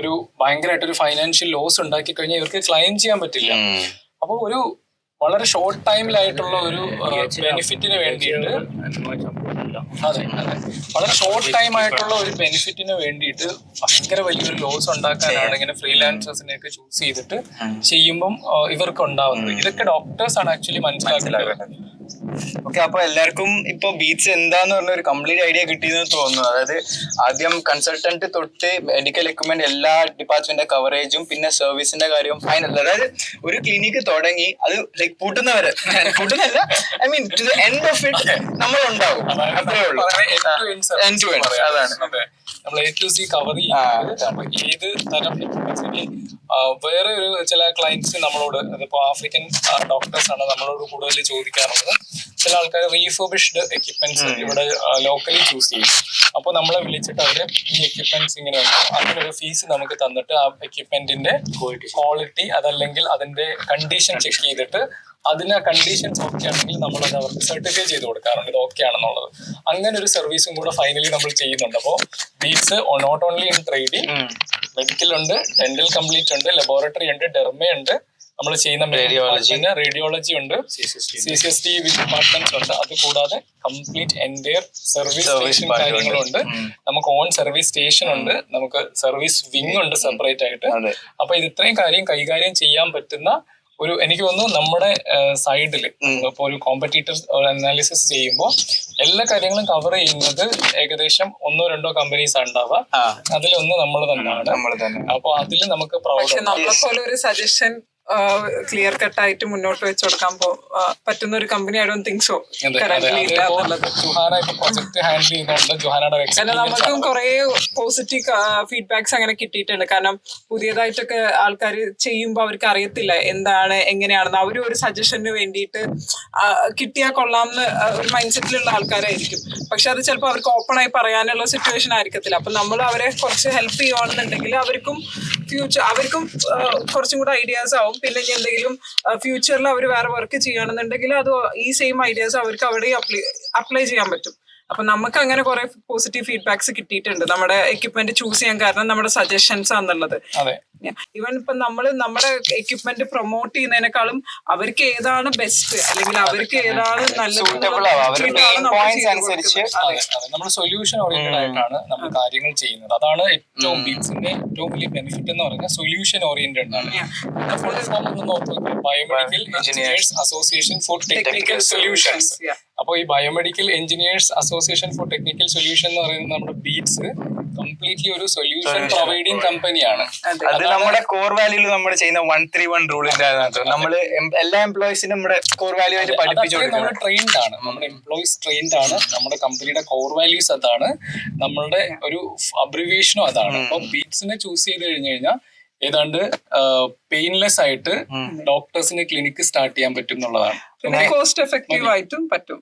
[SPEAKER 2] ഒരു ഭയങ്കരമായിട്ട് ഒരു ഫൈനാൻഷ്യൽ ലോസ് ഉണ്ടാക്കി കഴിഞ്ഞാൽ ഇവർക്ക് ക്ലെയിം ചെയ്യാൻ പറ്റില്ല. അപ്പോൾ ഒരു വളരെ ഷോർട്ട് ടൈമിലായിട്ടുള്ള ഒരു ബെനിഫിറ്റിന് വേണ്ടിയിട്ട്, അതെ വളരെ ഷോർട്ട് ടൈം ആയിട്ടുള്ള ഒരു ബെനിഫിറ്റിന് വേണ്ടിയിട്ട് ഭയങ്കര വലിയൊരു ലോസ് ഉണ്ടാക്കാനാണ് ഇങ്ങനെ ഫ്രീലാൻസേഴ്സിനെയൊക്കെ ചൂസ് ചെയ്തിട്ട് ചെയ്യുമ്പം ഇവർക്ക് ഉണ്ടാവുന്നത്. ഇതൊക്കെ ഡോക്ടേഴ്സ് ആണ് ആക്ച്വലി മനസ്സിലാക്കുന്നത്.
[SPEAKER 4] ഓക്കെ, അപ്പൊ എല്ലാവർക്കും ഇപ്പൊ ബീറ്റ്സ് എന്താന്ന് പറഞ്ഞ ഒരു കംപ്ലീറ്റ് ഐഡിയ കിട്ടിയെന്ന് തോന്നുന്നു. അതായത് ആദ്യം കൺസൾട്ടന്റ് തൊട്ട് മെഡിക്കൽ എക്യുപ്മെന്റ് എല്ലാ ഡിപ്പാർട്ട്മെന്റ് കവറേജും, പിന്നെ സർവീസിന്റെ കാര്യവും ഫൈനൽ. അതായത് ഒരു ക്ലിനിക്ക് തുടങ്ങി അത് ലൈക് പൂട്ടുന്നവരെ, പൂട്ടുന്നല്ല, I mean to the end of it നമ്മൾ ഉണ്ടാവും. അത്രേ ഉള്ളൂ. അതാണ്
[SPEAKER 2] നമ്മൾ A to Z കവർ ചെയ്യുന്നത്. ഏത് തരം വേറെ ഒരു ചില ക്ലയൻസ് നമ്മളോട്, അതിപ്പോ ആഫ്രിക്കൻ ഡോക്ടേഴ്സ് ആണ് നമ്മളോട് കൂടുതൽ ചോദിക്കാറുള്ളത്. ചില ആൾക്കാർ റീഫർബിഷ്ഡ് എക്യുപ്മെന്റ്സ് ഇവിടെ ലോക്കലി ചൂസ് ചെയ്യും. അപ്പോൾ നമ്മളെ വിളിച്ചിട്ട് അവര് ഈ എക്യുപ്മെന്റ്സ് ഇങ്ങനെ ഉണ്ട്, അതിനൊരു ഫീസ് നമുക്ക് തന്നിട്ട് ആ എക്യുപ്മെന്റിന്റെ ക്വാളിറ്റി അതല്ലെങ്കിൽ അതിന്റെ കണ്ടീഷൻ ചെക്ക് ചെയ്തിട്ട് അതിന് കണ്ടീഷൻസ് ഓക്കെ ആണെങ്കിൽ നമ്മളത് അവർക്ക് സർട്ടിഫൈ ചെയ്ത് കൊടുക്കാറുണ്ട് ഇത് ഓക്കെ ആണെന്നുള്ളത്. അങ്ങനെ ഒരു സർവീസും കൂടെ ഫൈനലി നമ്മൾ ചെയ്യുന്നുണ്ട്. അപ്പോൾ beats not only in trading, medical ഉണ്ട്, ഡെന്റൽ കംപ്ലീറ്റ് ഉണ്ട്, ലബോറട്ടറി ഉണ്ട്, ഡെർമ ഉണ്ട്, നമ്മൾ ചെയ്യുന്ന റേഡിയോളജി ഉണ്ട്, CCST ഡിപ്പാർട്ട്മെന്റ്സ് ഉണ്ട്. അത് കൂടാതെ കംപ്ലീറ്റ് എൻറ്റയർ സർവീസ് സ്റ്റേഷൻ കാര്യങ്ങളുണ്ട്. നമുക്ക് ഓൺ സർവീസ് സ്റ്റേഷൻ ഉണ്ട്, നമുക്ക് സർവീസ് വിങ് ഉണ്ട് സെപ്പറേറ്റ് ആയിട്ട്. അപ്പൊ ഇത് ഇത്രയും കാര്യം കൈകാര്യം ചെയ്യാൻ പറ്റുന്ന ഒരു, എനിക്ക് തോന്നുന്നു നമ്മുടെ സൈഡിൽ ഇപ്പോൾ ഒരു കോമ്പറ്റീറ്റർ അനാലിസിസ് ചെയ്യുമ്പോൾ എല്ലാ കാര്യങ്ങളും കവർ ചെയ്യുന്നത് ഏകദേശം 1-2 കമ്പനീസ് ഉണ്ടാവുക. അതിലൊന്ന് നമ്മൾ തന്നെയാണ്. അപ്പൊ അതിൽ നമുക്ക് പ്രൗഡ്.
[SPEAKER 1] നമ്മളെപ്പോലെ ഒരു സജഷൻ ക്ലിയർ കട്ട് ആയിട്ട് മുന്നോട്ട് വെച്ച് കൊടുക്കാൻ പറ്റുന്ന ഒരു company I don't think so currently ഇല്ല എന്നുള്ളത്. നമുക്കും കുറെ പോസിറ്റീവ് ഫീഡ്ബാക്സ് അങ്ങനെ കിട്ടിയിട്ടുണ്ട്. കാരണം പുതിയതായിട്ടൊക്കെ ആൾക്കാർ ചെയ്യുമ്പോൾ അവർക്ക് അറിയത്തില്ല എന്താണ് എങ്ങനെയാണെന്ന്. അവരും ഒരു സജഷന് വേണ്ടിയിട്ട് കിട്ടിയാൽ കൊള്ളാമെന്ന് ഒരു മൈൻഡ് സെറ്റിലുള്ള ആൾക്കാരായിരിക്കും. പക്ഷെ അത് ചിലപ്പോൾ അവർക്ക് ഓപ്പൺ ആയി പറയാനുള്ള സിറ്റുവേഷൻ ആയിരിക്കത്തില്ല. അപ്പൊ നമ്മൾ അവരെ കുറച്ച് ഹെൽപ്പ് ചെയ്യുകയാണെന്നുണ്ടെങ്കിൽ അവർക്കും കുറച്ചും കൂടെ ഐഡിയാസ് ആവും. പിന്നെ എന്തെങ്കിലും ഫ്യൂച്ചറിൽ അവർ വേറെ വർക്ക് ചെയ്യുകയാണെന്നുണ്ടെങ്കിൽ അത് ഈ സെയിം ഐഡിയാസ് അവർക്ക് അവിടെ അപ്ലൈ ചെയ്യാൻ പറ്റും. അപ്പൊ നമുക്ക് അങ്ങനെ കുറെ പോസിറ്റീവ് ഫീഡ്ബാക്സ് കിട്ടിയിട്ടുണ്ട് നമ്മുടെ എക്യുപ്മെന്റ് ചൂസ് ചെയ്യാൻ കാരണം നമ്മുടെ സജഷൻസ് ആണെന്നുള്ളത്. ഈവൻ ഇപ്പൊ നമ്മുടെ എക്യുപ്മെന്റ് പ്രൊമോട്ട് ചെയ്യുന്നതിനേക്കാളും അവർക്ക് ഏതാണ് ബെസ്റ്റ് അല്ലെങ്കിൽ അവർക്ക് ഏതാണ് നല്ലത്
[SPEAKER 2] നമ്മൾ സൊല്യൂഷൻ ഓറിയന്റഡ് ആയിട്ടാണ് നമ്മൾ കാര്യങ്ങൾ ചെയ്യുന്നത്. അതാണ് ഏറ്റവും ബീറ്റ്സിന്റെ ഏറ്റവും വലിയ ബെനിഫിറ്റ് എന്ന് പറയുന്നത് സൊല്യൂഷൻ ഓറിയന്റഡ് ആണ്. Biomedical engineers association for technical solutions. അപ്പോൾ ഈ biomedical engineers association for technical solution എന്ന് പറയുന്നത് നമ്മുടെ ബീറ്റ്സ് കംപ്ലീറ്റ്ലി ഒരു സൊല്യൂഷൻ പ്രൊവൈഡിങ് കമ്പനിയാണ്.
[SPEAKER 4] അത് നമ്മുടെ കോർ വാല്യൂല് നമ്മൾ ചെയ്യുന്ന 131 റൂളിന്റെ നമ്മള് എല്ലാ എംപ്ലോയീസിനും നമ്മുടെ കോർ വാല്യൂ ആയിട്ട് പഠിപ്പിച്ചു
[SPEAKER 2] നമ്മൾ ട്രെയിൻഡ് ആണ്, നമ്മുടെ എംപ്ലോയീസ് ട്രെയിൻഡ് ആണ്. നമ്മുടെ കമ്പനിയുടെ കോർ വാല്യൂസ് അതാണ്, നമ്മളുടെ ഒരു അബ്രിവിയേഷനും അതാണ്. അപ്പൊ ബീറ്റ്സിനെ ചൂസ് ചെയ്ത് കഴിഞ്ഞു കഴിഞ്ഞാൽ ഏതാണ്ട് പെയിൻലെസ് ആയിട്ട് ഡോക്ടേഴ്സിന് ക്ലിനിക്ക് സ്റ്റാർട്ട് ചെയ്യാൻ പറ്റും എന്നുള്ളതാണ്.
[SPEAKER 1] കോസ്റ്റ് എഫക്റ്റീവ് ആയിട്ടും പറ്റും.